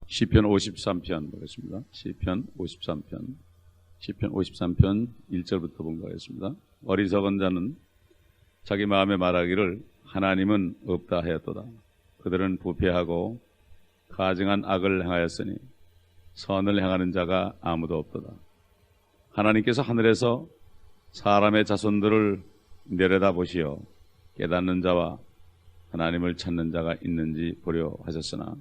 시편 53편 보겠습니다. 시편 53편 1절부터 본거하겠습니다. 어리석은 자는 자기 마음에 말하기를 하나님은 없다 하였도다. 그들은 부패하고 가증한 악을 행하였으니 선을 행하는 자가 아무도 없도다. 하나님께서 하늘에서 사람의 자손들을 내려다 보시어 깨닫는 자와 하나님을 찾는 자가 있는지 보려 하셨으나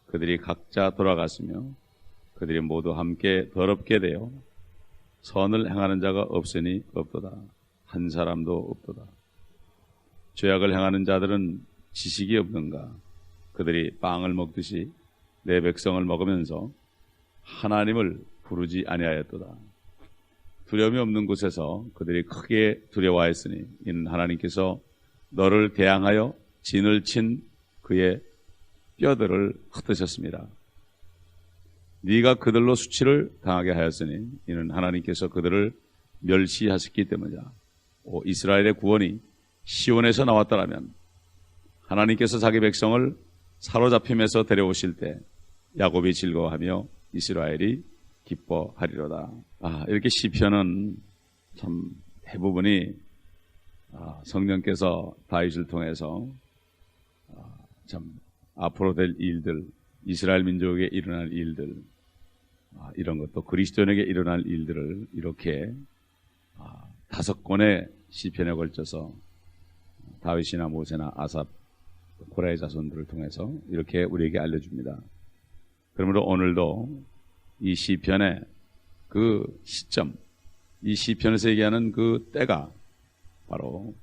그들이 각자 돌아갔으며 그들이 모두 함께 더럽게 되어 선을 행하는 자가 없으니 없도다. 한 사람도 없도다. 죄악을 행하는 자들은 지식이 없는가? 그들이 빵을 먹듯이 내 백성을 먹으면서 하나님을 부르지 아니하였도다. 두려움이 없는 곳에서 그들이 크게 두려워하였으니 이는 하나님께서 너를 대항하여 진을 친 그의 뼈들을 흩으셨습니다. 네가 그들로 수치를 당하게 하였으니 이는 하나님께서 그들을 멸시하셨기 때문이다. 오 이스라엘의 구원이 시온에서 나왔더라면 하나님께서 자기 백성을 사로잡힘에서 데려오실 때 야곱이 즐거워하며 이스라엘이 기뻐하리로다. 이렇게 시편은 참 대부분이 성령께서 다윗을 통해서 참 앞으로 될 일들, 이스라엘 민족에게 일어날 일들, 이런 것도 그리스도인에게 일어날 일들을 이렇게 5권의 시편에 걸쳐서 다윗이나 모세나 아삽, 고라의 자손들을 통해서 이렇게 우리에게 알려줍니다. 그러므로 오늘도 이 시편의 그 시점, 이 시편에서 얘기하는 그 때가 바로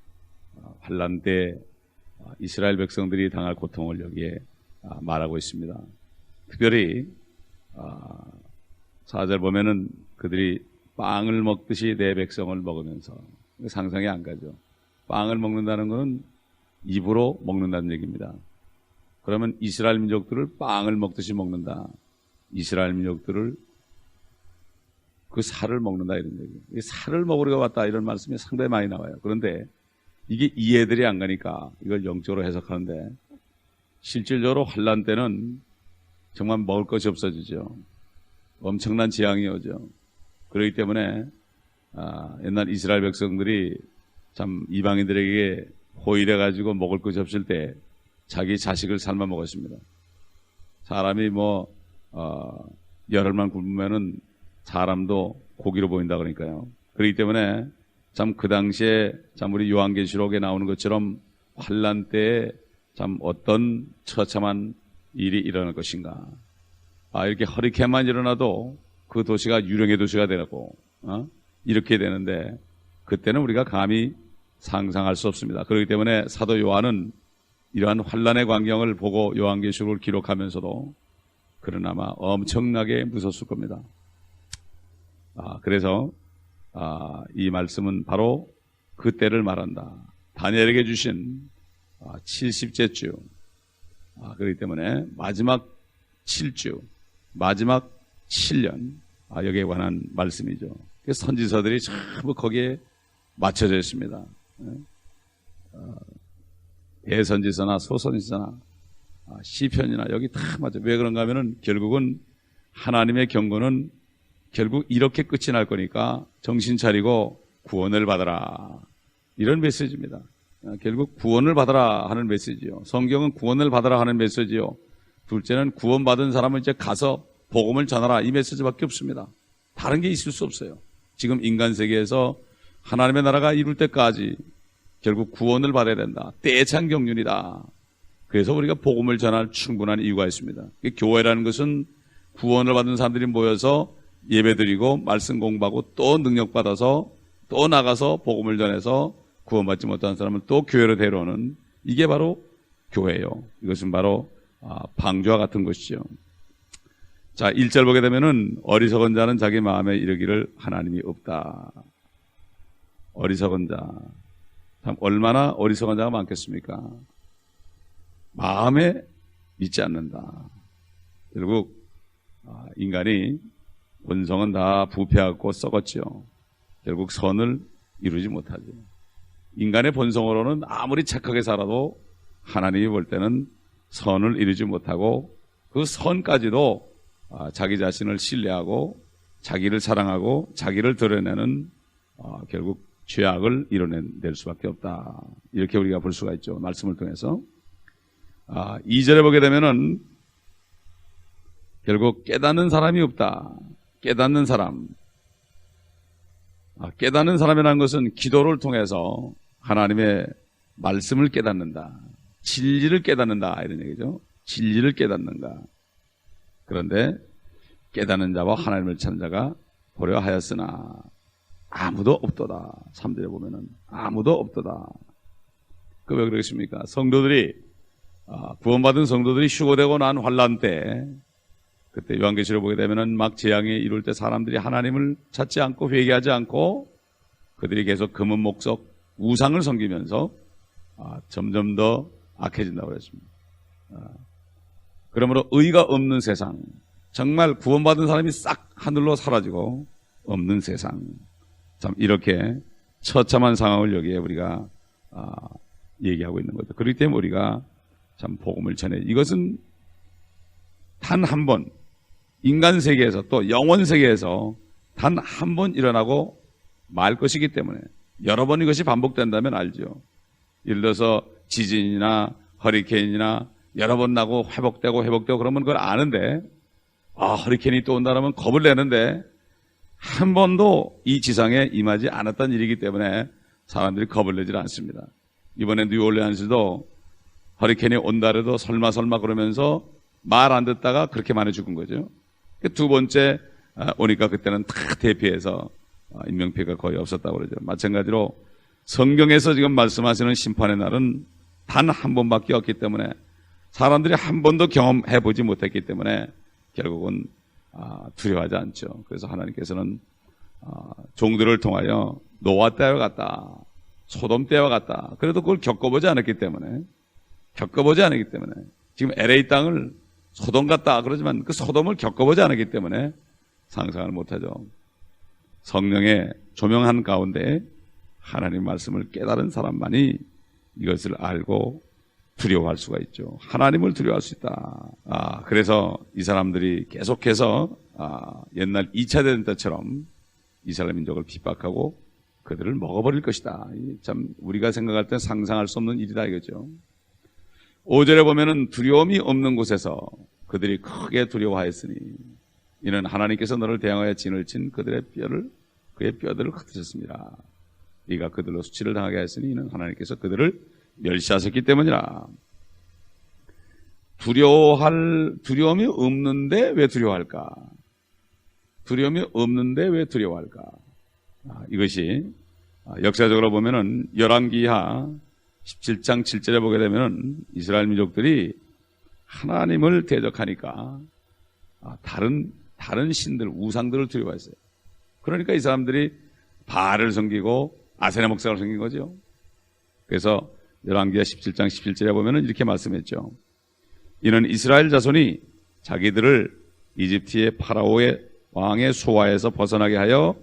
환난 때 이스라엘 백성들이 당할 고통을 여기에 말하고 있습니다. 특별히 4절 보면은 그들이 빵을 먹듯이 내 백성을 먹으면서 상상이 안 가죠. 빵을 먹는다는 것은 입으로 먹는다는 얘기입니다. 그러면 이스라엘 민족들을 빵을 먹듯이 먹는다. 이스라엘 민족들을 그 살을 먹는다 이런 얘기. 살을 먹으러 왔다 이런 말씀이 상당히 많이 나와요. 그런데 이게 이해들이 안 가니까 이걸 영적으로 해석하는데 실질적으로 환난 때는 정말 먹을 것이 없어지죠. 엄청난 재앙이 오죠. 그렇기 때문에 옛날 이스라엘 백성들이 참 이방인들에게 호일해 가지고 먹을 것이 없을 때 자기 자식을 삶아 먹었습니다. 사람이 열흘만 굶으면은 사람도 고기로 보인다 그러니까요. 그렇기 때문에 참 그 당시에 참 우리 요한계시록에 나오는 것처럼 환난 때에 참 어떤 처참한 일이 일어날 것인가. 이렇게 허리케인만 일어나도 그 도시가 유령의 도시가 되고 이렇게 되는데 그때는 우리가 감히 상상할 수 없습니다. 그렇기 때문에 사도 요한은 이러한 환난의 광경을 보고 요한계시록을 기록하면서도 그러나마 엄청나게 무섭을 겁니다. 그래서 이 말씀은 바로 그때를 말한다. 다니엘에게 주신 70째 주. 그렇기 때문에 마지막 7주, 마지막 7년 여기에 관한 말씀이죠. 선지서들이 전부 거기에 맞춰져 있습니다. 대선지서나 소선지서나 시편이나 여기 다 맞아요. 왜 그런가 하면은 결국은 하나님의 경고는 결국 이렇게 끝이 날 거니까 정신 차리고 구원을 받아라. 이런 메시지입니다. 결국 구원을 받아라 하는 메시지요. 성경은 구원을 받아라 하는 메시지요. 둘째는 구원받은 사람은 이제 가서 복음을 전하라. 이 메시지밖에 없습니다. 다른 게 있을 수 없어요. 지금 인간 세계에서 하나님의 나라가 이룰 때까지 결국 구원을 받아야 된다. 때찬 경륜이다. 그래서 우리가 복음을 전할 충분한 이유가 있습니다. 교회라는 것은 구원을 받은 사람들이 모여서 예배드리고 말씀 공부하고 또 능력받아서 또 나가서 복음을 전해서 구원받지 못한 사람을 또 교회로 데려오는 이게 바로 교회예요. 이것은 바로 방주와 같은 것이죠. 자, 1절 보게 되면은 어리석은 자는 자기 마음에 이르기를 하나님이 없다. 어리석은 자. 참 얼마나 어리석은 자가 많겠습니까? 마음에 믿지 않는다. 결국 인간이 본성은 다 부패하고 썩었죠. 결국 선을 이루지 못하죠. 인간의 본성으로는 아무리 착하게 살아도 하나님이 볼 때는 선을 이루지 못하고 그 선까지도 자기 자신을 신뢰하고 자기를 사랑하고 자기를 드러내는 결국 죄악을 이뤄낼 수밖에 없다. 이렇게 우리가 볼 수가 있죠. 말씀을 통해서. 2절에 보게 되면은 결국 깨닫는 사람이 없다. 깨닫는 사람. 깨닫는 사람이라는 것은 기도를 통해서 하나님의 말씀을 깨닫는다. 진리를 깨닫는다. 이런 얘기죠. 진리를 깨닫는가. 그런데 깨닫는 자와 하나님을 찾는 자가 보려 하였으나 아무도 없도다. 3절에 보면은 아무도 없도다. 그 왜 그러겠습니까? 성도들이 구원받은 성도들이 휴거되고 난 환란 때, 그때 요한계시록 보게 되면은 막 재앙이 이룰 때 사람들이 하나님을 찾지 않고 회개하지 않고 그들이 계속 금은 목석 우상을 섬기면서 점점 더 악해진다고 그랬습니다. 그러므로 의가 없는 세상, 정말 구원받은 사람이 싹 하늘로 사라지고 없는 세상, 참 이렇게 처참한 상황을 여기에 우리가 얘기하고 있는 거죠. 그렇기 때문에 우리가 참 복음을 전해, 이것은 단 한 번 인간 세계에서 또 영원 세계에서 단 한 번 일어나고 말 것이기 때문에 여러 번 이것이 반복된다면 알죠. 예를 들어서 지진이나 허리케인이나 여러 번 나고 회복되고 그러면 그걸 아는데 허리케인이 또 온다면 겁을 내는데 한 번도 이 지상에 임하지 않았던 일이기 때문에 사람들이 겁을 내질 않습니다. 이번에 뉴올리언스도 허리케인이 온다 해도 설마 그러면서 말 안 듣다가 그렇게 많이 죽은 거죠. 두 번째 오니까 그때는 다 대피해서 인명피해가 거의 없었다고 그러죠. 마찬가지로 성경에서 지금 말씀하시는 심판의 날은 단 한 번밖에 없기 때문에 사람들이 한 번도 경험해보지 못했기 때문에 결국은 두려워하지 않죠. 그래서 하나님께서는 종들을 통하여 노아 때와 같다, 소돔 때와 같다, 그래도 그걸 겪어보지 않았기 때문에 지금 LA 땅을 소돔 같다 그러지만 그 소돔을 겪어보지 않았기 때문에 상상을 못하죠. 성령의 조명한 가운데 하나님 말씀을 깨달은 사람만이 이것을 알고 두려워할 수가 있죠. 하나님을 두려워할 수 있다. 그래서 이 사람들이 계속해서 옛날 2차 대전 때처럼 이스라엘 민족을 핍박하고 그들을 먹어버릴 것이다. 참 우리가 생각할 때 상상할 수 없는 일이다 이거죠. 5절에 보면은 두려움이 없는 곳에서 그들이 크게 두려워하였으니 이는 하나님께서 너를 대항하여 진을 친 그의 뼈들을 흩으셨습니다. 이가 그들로 수치를 당하게 하였으니 이는 하나님께서 그들을 멸시하셨기 때문이라. 두려움이 없는데 왜 두려워할까? 두려움이 없는데 왜 두려워할까? 이것이 역사적으로 보면은 열왕기하 17장 7절에 보게 되면은 이스라엘 민족들이 하나님을 대적하니까 다른 신들, 우상들을 두려워했어요. 그러니까 이 사람들이 바알을 섬기고 아세라 목상을 섬긴 거죠. 그래서 열왕기하 17장 17절에 보면은 이렇게 말씀했죠. 이는 이스라엘 자손이 자기들을 이집트의 파라오의 왕의 수하에서 벗어나게 하여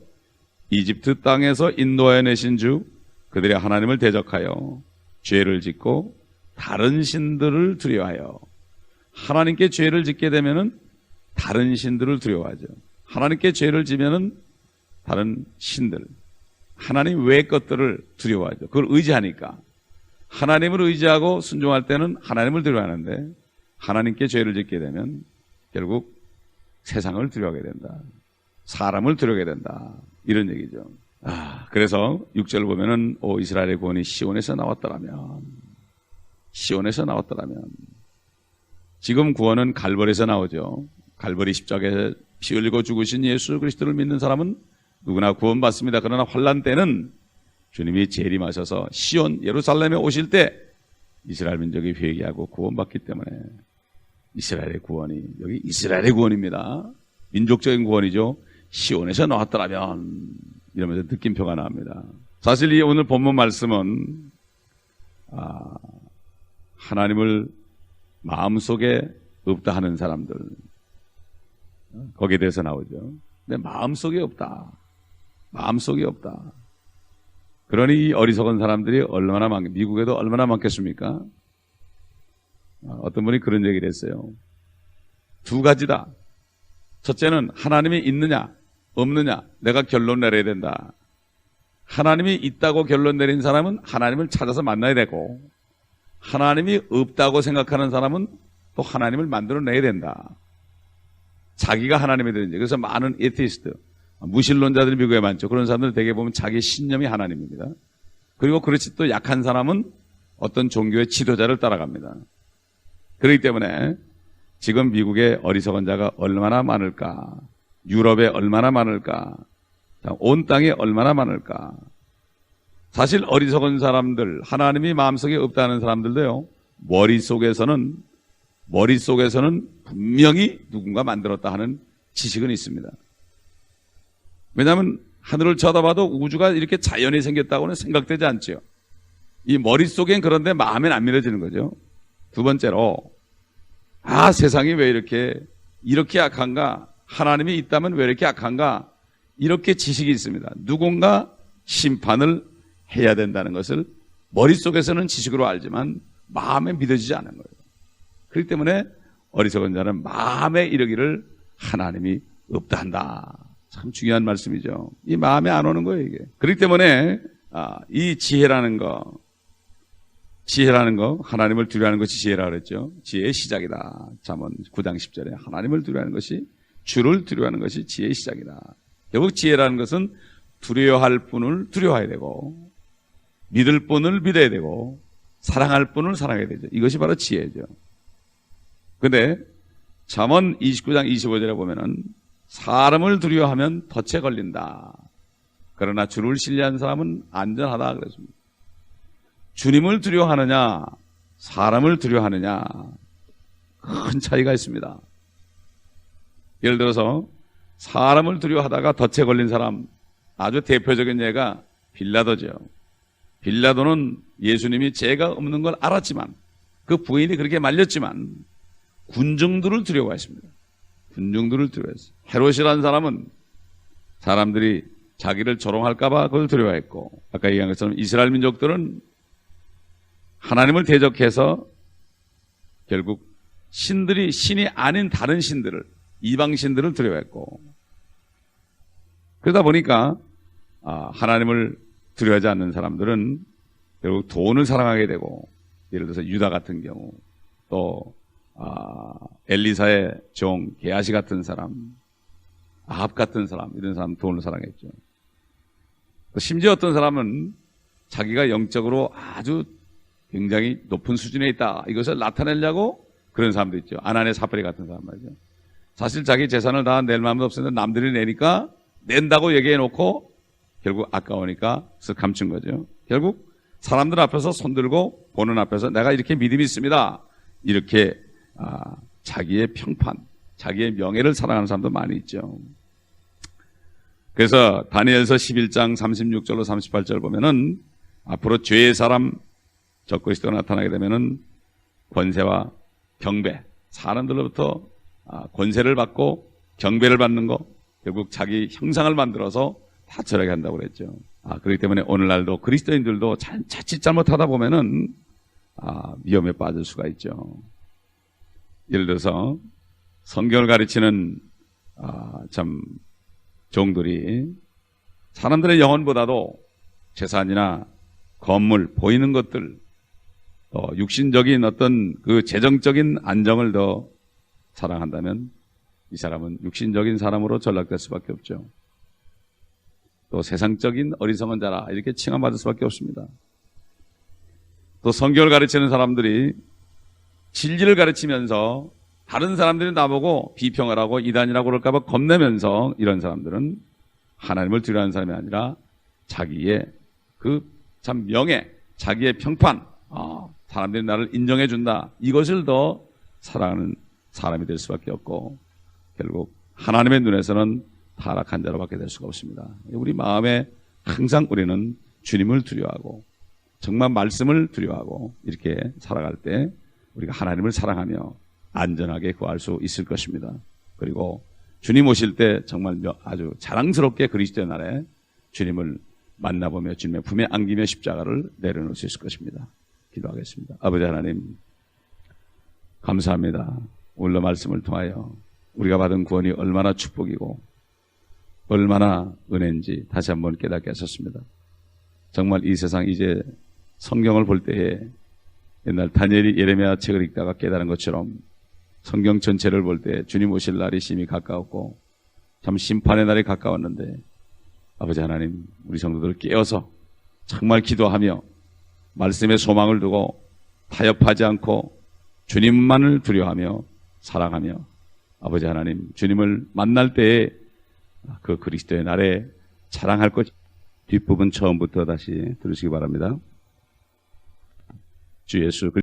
이집트 땅에서 인도하여 내신 주 그들의 하나님을 대적하여 죄를 짓고 다른 신들을 두려워하여. 하나님께 죄를 짓게 되면은 다른 신들을 두려워하죠. 하나님께 죄를 지면은 다른 신들, 하나님 외의 것들을 두려워하죠. 그걸 의지하니까. 하나님을 의지하고 순종할 때는 하나님을 두려워하는데 하나님께 죄를 짓게 되면 결국 세상을 두려워하게 된다. 사람을 두려워하게 된다. 이런 얘기죠. 그래서 6절 보면은 오 이스라엘의 구원이 시온에서 나왔더라면, 시온에서 나왔더라면. 지금 구원은 갈보리에서 나오죠. 갈보리 십자가에 피 흘리고 죽으신 예수 그리스도를 믿는 사람은 누구나 구원받습니다. 그러나 환난 때는 주님이 재림하셔서 시온 예루살렘에 오실 때 이스라엘 민족이 회개하고 구원받기 때문에 이스라엘의 구원이, 여기 이스라엘의 구원입니다. 민족적인 구원이죠. 시온에서 나왔더라면 이러면서 느낌표가 나옵니다. 사실 이 오늘 본문 말씀은 하나님을 마음속에 없다 하는 사람들, 거기에 대해서 나오죠. 근데 마음속에 없다. 마음속에 없다. 그러니 이 어리석은 사람들이 미국에도 얼마나 많겠습니까? 어떤 분이 그런 얘기를 했어요. 두 가지다. 첫째는 하나님이 있느냐 없느냐 내가 결론 내려야 된다. 하나님이 있다고 결론 내린 사람은 하나님을 찾아서 만나야 되고, 하나님이 없다고 생각하는 사람은 또 하나님을 만들어내야 된다. 자기가 하나님이 되는지. 그래서 많은 에티스트, 무신론자들이 미국에 많죠. 그런 사람들 대개 보면 자기 신념이 하나님입니다. 그리고 그렇지 또 약한 사람은 어떤 종교의 지도자를 따라갑니다. 그렇기 때문에 지금 미국의 어리석은 자가 얼마나 많을까, 유럽에 얼마나 많을까, 온 땅에 얼마나 많을까. 사실 어리석은 사람들, 하나님이 마음속에 없다는 사람들도요, 머릿속에서는 분명히 누군가 만들었다 하는 지식은 있습니다. 왜냐하면 하늘을 쳐다봐도 우주가 이렇게 자연이 생겼다고는 생각되지 않죠. 이 머릿속엔 그런데 마음엔 안 믿어지는 거죠. 두 번째로, 세상이 왜 이렇게 악한가? 하나님이 있다면 왜 이렇게 악한가? 이렇게 지식이 있습니다. 누군가 심판을 해야 된다는 것을 머릿속에서는 지식으로 알지만 마음에 믿어지지 않는 거예요. 그렇기 때문에 어리석은 자는 마음에 이르기를 하나님이 없다 한다. 참 중요한 말씀이죠. 이 마음에 안 오는 거예요, 이게. 그렇기 때문에 이 지혜라는 거, 하나님을 두려워하는 것이 지혜라고 그랬죠. 지혜의 시작이다. 잠언 9장 10절에 하나님을 두려워하는 것이, 주를 두려워하는 것이 지혜의 시작이다. 결국 지혜라는 것은 두려워할 분을 두려워해야 되고, 믿을 분을 믿어야 되고, 사랑할 분을 사랑해야 되죠. 이것이 바로 지혜죠. 근데 잠언 29장 25절에 보면은 사람을 두려워하면 덫에 걸린다. 그러나 주를 신뢰한 사람은 안전하다 그랬습니다. 주님을 두려워하느냐, 사람을 두려워하느냐, 큰 차이가 있습니다. 예를 들어서 사람을 두려워하다가 덫에 걸린 사람, 아주 대표적인 예가 빌라도죠. 빌라도는 예수님이 죄가 없는 걸 알았지만, 그 부인이 그렇게 말렸지만 군중들을 두려워했습니다. 군중들을 두려워했어요. 헤롯이라는 사람은 사람들이 자기를 조롱할까봐 그걸 두려워했고, 아까 얘기한 것처럼 이스라엘 민족들은 하나님을 대적해서 결국 신이 아닌 다른 신들을, 이방 신들을 두려워했고, 그러다 보니까 하나님을 두려워하지 않는 사람들은 결국 돈을 사랑하게 되고, 예를 들어서 유다 같은 경우, 또 엘리사의 종 게하시 같은 사람, 아합 같은 사람, 이런 사람 돈을 사랑했죠. 심지어 어떤 사람은 자기가 영적으로 아주 굉장히 높은 수준에 있다, 이것을 나타내려고 그런 사람도 있죠. 아나니아 사프리 같은 사람 말이죠. 사실 자기 재산을 다 낼 마음도 없었는데 남들이 내니까 낸다고 얘기해 놓고 결국 아까우니까 쓱 감춘 거죠. 결국 사람들 앞에서 손들고 보는 앞에서 내가 이렇게 믿음이 있습니다, 이렇게 자기의 평판, 자기의 명예를 사랑하는 사람도 많이 있죠. 그래서 다니엘서 11장 36절로 38절 보면은 앞으로 죄의 사람 적그리스도가 나타나게 되면은 권세와 경배, 사람들로부터 권세를 받고 경배를 받는 거, 결국 자기 형상을 만들어서 다처하게 한다고 그랬죠. 그렇기 때문에 오늘날도 그리스도인들도 자칫 잘못하다 보면은 위험에 빠질 수가 있죠. 예를 들어서 성경을 가르치는 참 종들이 사람들의 영혼보다도 재산이나 건물, 보이는 것들, 또 육신적인 어떤 그 재정적인 안정을 더 사랑한다면 이 사람은 육신적인 사람으로 전락될 수밖에 없죠. 또 세상적인 어리석은 자라 이렇게 칭함받을 수밖에 없습니다. 또 성경을 가르치는 사람들이 진리를 가르치면서 다른 사람들이 나보고 비평을 하고 이단이라고 그럴까 봐 겁내면서, 이런 사람들은 하나님을 두려워하는 사람이 아니라 자기의 그 참 명예, 자기의 평판, 사람들이 나를 인정해 준다, 이것을 더 사랑하는 사람이 될 수밖에 없고, 결국 하나님의 눈에서는 타락한 자로 밖에 될 수가 없습니다. 우리 마음에 항상 우리는 주님을 두려워하고 정말 말씀을 두려워하고 이렇게 살아갈 때 우리가 하나님을 사랑하며 안전하게 구할 수 있을 것입니다. 그리고 주님 오실 때 정말 아주 자랑스럽게 그리스도의 날에 주님을 만나보며 주님의 품에 안기며 십자가를 내려놓을 수 있을 것입니다. 기도하겠습니다. 아버지 하나님, 감사합니다. 오늘 말씀을 통하여 우리가 받은 구원이 얼마나 축복이고 얼마나 은혜인지 다시 한번 깨닫게 하셨습니다. 정말 이 세상 이제 성경을 볼 때에 옛날 다니엘이 예레미야 책을 읽다가 깨달은 것처럼 성경 전체를 볼 때 주님 오실 날이 심히 가까웠고 참 심판의 날이 가까웠는데 아버지 하나님 우리 성도들을 깨어서 정말 기도하며 말씀에 소망을 두고 타협하지 않고 주님만을 두려워하며 사랑하며 아버지 하나님 주님을 만날 때에 그 그리스도의 날에 자랑할 것. 뒷부분 처음부터 다시 들으시기 바랍니다. 주 예수